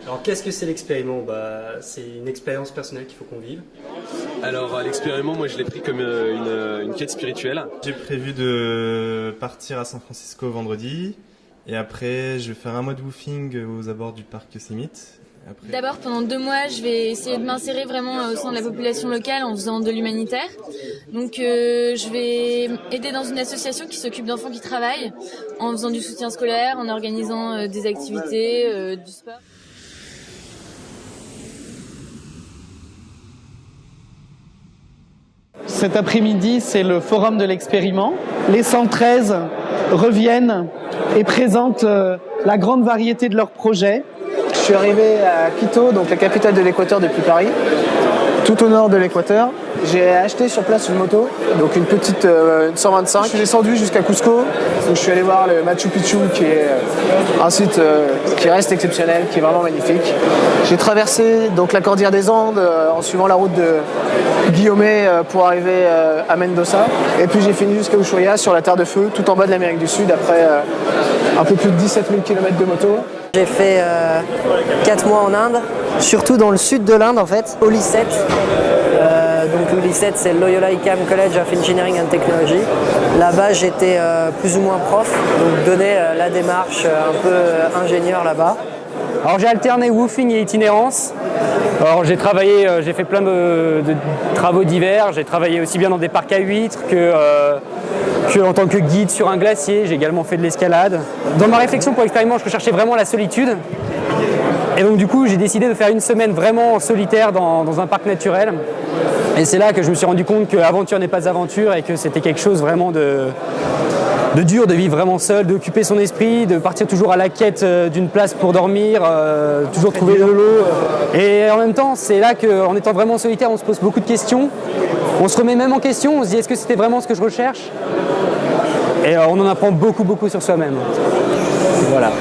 Alors qu'est-ce que c'est l'expériment? C'est une expérience personnelle qu'il faut qu'on vive. Alors l'expériment, moi je l'ai pris comme une quête spirituelle. J'ai prévu de partir à San Francisco vendredi et après je vais faire un mois de woofing aux abords du parc Yosemite. D'abord, pendant 2 mois, je vais essayer de m'insérer vraiment au sein de la population locale en faisant de l'humanitaire. Donc, je vais aider dans une association qui s'occupe d'enfants qui travaillent, en faisant du soutien scolaire, en organisant des activités, du sport. Cet après-midi, c'est le forum de l'expériment. Les 113 reviennent et présentent la grande variété de leurs projets. Je suis arrivé à Quito, donc la capitale de l'Équateur depuis Paris, tout au nord de l'Équateur. J'ai acheté sur place une moto, donc une petite 125. Je suis descendu jusqu'à Cusco, donc je suis allé voir le Machu Picchu, qui est un site qui reste exceptionnel, qui est vraiment magnifique. J'ai traversé donc la cordillère des Andes en suivant la route de Guillomé pour arriver à Mendoza. Et puis j'ai fini jusqu'à Ushuaia sur la Terre de Feu, tout en bas de l'Amérique du Sud, après un peu plus de 17 000 km de moto. J'ai fait 4 mois en Inde, surtout dans le sud de l'Inde en fait, au LICET. Donc le LICET, c'est le Loyola Icahn College of Engineering and Technology. Là-bas, j'étais plus ou moins prof, donc donnais la démarche un peu ingénieur là-bas. Alors j'ai alterné woofing et itinérance. Alors j'ai fait plein de travaux divers. J'ai travaillé aussi bien dans des parcs à huîtres que en tant que guide sur un glacier. J'ai également fait de l'escalade. Dans ma réflexion pour l'expériment, je recherchais vraiment la solitude. Et donc du coup, j'ai décidé de faire une semaine vraiment solitaire dans un parc naturel. Et c'est là que je me suis rendu compte que aventure n'est pas aventure et que c'était quelque chose vraiment de dur, de vivre vraiment seul, d'occuper son esprit, de partir toujours à la quête d'une place pour dormir, toujours trouver de l'eau. Et en même temps, c'est là qu'en étant vraiment solitaire, on se pose beaucoup de questions. On se remet même en question, on se dit est-ce que c'était vraiment ce que je recherche? Et on en apprend beaucoup sur soi-même. Voilà.